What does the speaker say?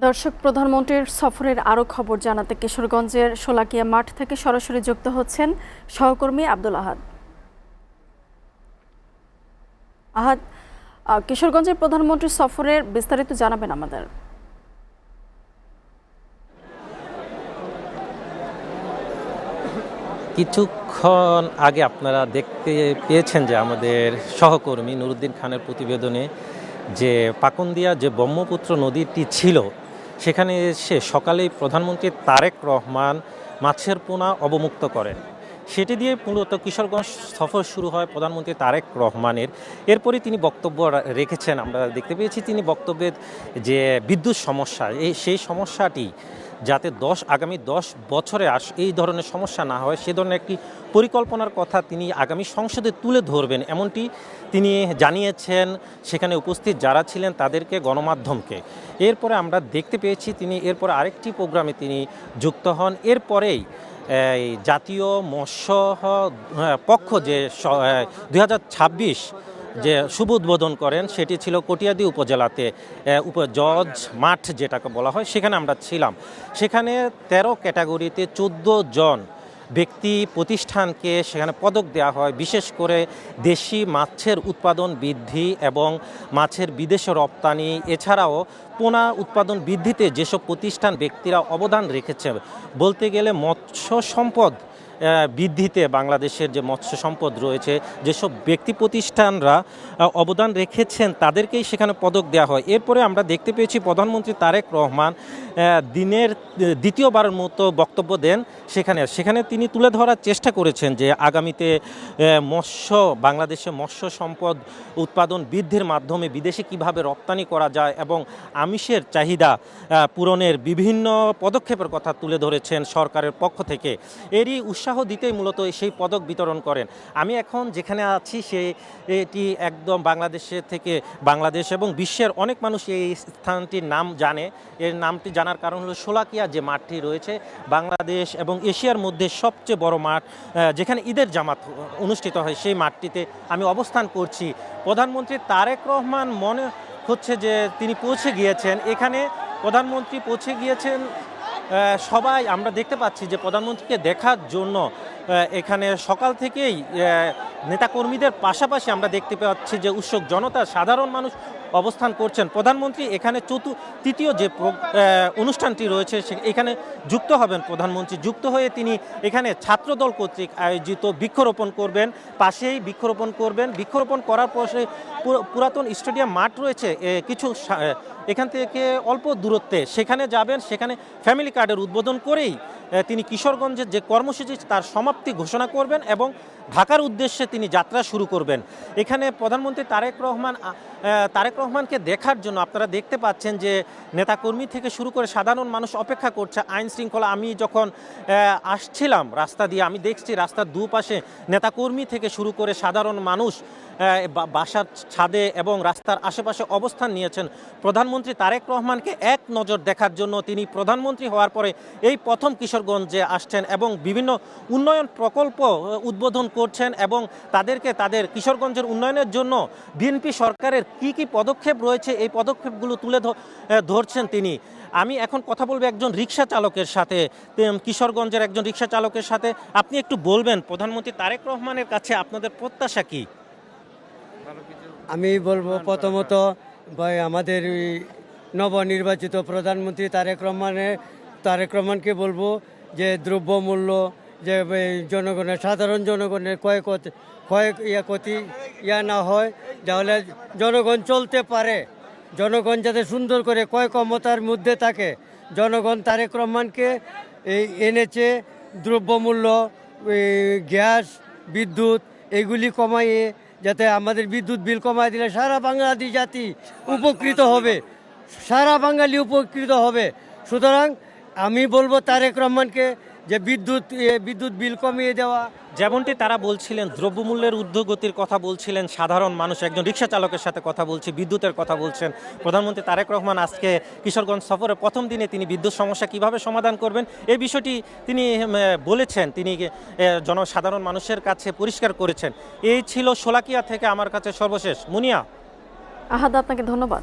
দর্শক, প্রধানমন্ত্রীর সফরের আরও খবর জানাতে কিশোরগঞ্জের শোলাকিয়া মাঠ থেকে সরাসরি যুক্ত হচ্ছেন সহকর্মী আব্দুল আহাদ। আহাদ, কিশোরগঞ্জের প্রধানমন্ত্রীর সফরের বিস্তারিত জানাবেন আমাদের। কিছুক্ষণ আগে আপনারা দেখতে পেয়েছেন যে আমাদের সহকর্মী নুরুদ্দিন খানের প্রতিবেদনে যে পাকুন্দিয়া যে ব্রহ্মপুত্র নদীটি ছিল, সেখানে এসে সকালেই প্রধানমন্ত্রী তারেক রহমান মাছের পোনা অবমুক্ত করেন। সেটি দিয়ে মূলত কিশোরগঞ্জ সফর শুরু হয় প্রধানমন্ত্রী তারেক রহমানের। এরপরই তিনি বক্তব্য রেখেছেন। আমরা দেখতে পেয়েছি তিনি বক্তব্যের যে বিদ্যুৎ সমস্যা, সেই সমস্যাটি যাতে আগামী 10 বছরে এই ধরনের সমস্যা না হয়, সে ধরনের একটি পরিকল্পনার কথা তিনি আগামী সংসদে তুলে ধরবেন, এমনটি তিনি জানিয়েছেন সেখানে উপস্থিত যারা ছিলেন তাদেরকে, গণমাধ্যমকে। এরপরে আমরা দেখতে পেয়েছি তিনি এরপরে আরেকটি প্রোগ্রামে তিনি যুক্ত হন। এরপরেই জাতীয় মৎস্য পক্ষ যে 2026 যে শুভ উদ্বোধন করেন, সেটি ছিল কটিয়াদী উপজেলাতে জজ মাঠ যেটাকে বলা হয়, সেখানে আমরা ছিলাম। সেখানে 13 ক্যাটাগরিতে 14 জন ব্যক্তি প্রতিষ্ঠানকে সেখানে পদক দেওয়া হয়, বিশেষ করে দেশি মাছের উৎপাদন বৃদ্ধি এবং মাছের বিদেশে রপ্তানি, এছাড়াও পোনা উৎপাদন বৃদ্ধিতে যেসব প্রতিষ্ঠান ব্যক্তিরা অবদান রেখেছে, বলতে গেলে মৎস্য সম্পদ বৃদ্ধিতে বাংলাদেশের যে মৎস্য সম্পদ রয়েছে, যেসব ব্যক্তি প্রতিষ্ঠানরা অবদান রেখেছেন তাদেরকেই সেখানে পদক দেওয়া হয়। এরপরে আমরা দেখতে পেয়েছি প্রধানমন্ত্রী তারেক রহমান দিনের দ্বিতীয়বারের মতো বক্তব্য দেন। সেখানে তিনি তুলে ধরার চেষ্টা করেছেন যে আগামীতে বাংলাদেশে মৎস্য সম্পদ উৎপাদন বৃদ্ধির মাধ্যমে বিদেশে কিভাবে রপ্তানি করা যায় এবং আমিষের চাহিদা পূরণের বিভিন্ন পদক্ষেপের কথা তুলে ধরেছেন সরকারের পক্ষ থেকে। এরই উৎসাহ দিতেই মূলত সেই পদক বিতরণ করেন। আমি এখন যেখানে আছি এটি একদম বাংলাদেশ এবং বিশ্বের অনেক মানুষ এই স্থানটির নাম জানে। এর নামটি জানার কারণ হলো শোলাকিয়া যে মাঠটি রয়েছে, বাংলাদেশ এবং এশিয়ার মধ্যে সবচেয়ে বড় মাঠ, যেখানে ঈদের জামাত অনুষ্ঠিত হয়, সেই মাঠটিতে আমি অবস্থান করছি। প্রধানমন্ত্রী তারেক রহমান মনে হচ্ছে যে তিনি পৌঁছে গিয়েছেন। এখানে প্রধানমন্ত্রী পৌঁছে গিয়েছেন। সবাই আমরা দেখতে পাচ্ছি যে প্রধানমন্ত্রীকে দেখার জন্য এখানে সকাল থেকেই নেতাকর্মীদের পাশাপাশি আমরা দেখতে পাচ্ছি যে উৎসুক জনতা, সাধারণ মানুষ অবস্থান করছেন। প্রধানমন্ত্রী এখানে তৃতীয় যে অনুষ্ঠানটি রয়েছে এখানে যুক্ত হবেন। প্রধানমন্ত্রী যুক্ত হয়ে তিনি এখানে ছাত্রদল কর্তৃক আয়োজিত বৃক্ষরোপণ করবেন, পাশেই বৃক্ষরোপণ করবেন। বৃক্ষরোপণ করার পরে পুরাতন স্টেডিয়াম মাঠ রয়েছে কিছু এখান থেকে অল্প দূরত্বে, সেখানে যাবেন। সেখানে ফ্যামিলি কার্ডের উদ্বোধন করেই তিনি কিশোরগঞ্জের যে কর্মসূচি তার সমাপ্তি ঘোষণা করবেন এবং ঢাকার উদ্দেশ্যে তিনি যাত্রা শুরু করবেন। এখানে প্রধানমন্ত্রী তারেক রহমানকে দেখার জন্য আপনারা দেখতে পাচ্ছেন যে নেতাকর্মী থেকে শুরু করে সাধারণ মানুষ অপেক্ষা করছে। আইন শৃঙ্খলা, আমি যখন আসছিলাম রাস্তা দিয়ে, আমি দেখছি রাস্তার দুপাশে নেতাকর্মী থেকে শুরু করে সাধারণ মানুষ বাসার ছাদে এবং রাস্তার আশেপাশে অবস্থান নিয়েছেন প্রধানমন্ত্রী তারেক রহমানকে এক নজর দেখার জন্য। তিনি প্রধানমন্ত্রী হওয়ার পরে এই প্রথম কিশোরগঞ্জে আসছেন এবং বিভিন্ন উন্নয়ন প্রকল্প উদ্বোধন করছেন এবং তাদেরকে তাদের কিশোরগঞ্জের উন্নয়নের জন্য বিএনপি সরকারের কি পদক্ষেপ রয়েছে এই পদক্ষেপগুলো তুলে ধরছেন তিনি। আমি এখন কথা বলবো একজন রিক্সা চালকের সাথে, কিশোরগঞ্জের একজন রিক্সা চালকের সাথে। আপনি একটু বলবেন প্রধানমন্ত্রী তারেক রহমানের কাছে আপনাদের প্রত্যাশা কি? আমি বলবো প্রথমত আমাদের নবনির্বাচিত প্রধানমন্ত্রী তারেক রহমানকে বলবো যে দ্রব্যমূল্য যে সাধারণ জনগণের ক্ষতি না হয়, তাহলে জনগণ চলতে পারে, জনগণ যাতে সুন্দর করে ক্রয় ক্ষমতার মধ্যে থাকে। জনগণ তারেক রহমানকে এনেছে দ্রব্যমূল্য, গ্যাস, বিদ্যুৎ এগুলি কমাইয়ে, যাতে আমাদের বিদ্যুৎ বিল কমাই দিলে সারা বাঙালি জাতি উপকৃত হবে, সারা বাঙালি উপকৃত হবে। সুতরাং আমি বলবো তারেক রহমানকে যে বিদ্যুৎ বিল কমিয়ে দেওয়া। যেমনটি তারা বলছিলেন, দ্রব্যমূল্যের ঊর্ধ্বগতির কথা বলছিলেন সাধারণ মানুষ। একজন রিক্সা চালকের সাথে কথা বলছি, বিদ্যুতের কথা বলছেন প্রধানমন্ত্রী তারেক রহমান। আজকে কিশোরগঞ্জ সফরের প্রথম দিনে তিনি বিদ্যুৎ সমস্যা কিভাবে সমাধান করবেন এই বিষয়টি তিনি বলেছেন, তিনি জনসাধারণ মানুষের কাছে পরিষ্কার করেছেন। এই ছিল শোলাকিয়া থেকে আমার কাছে সর্বশেষ। মুনিয়া। আহাদ, আপনাকে ধন্যবাদ।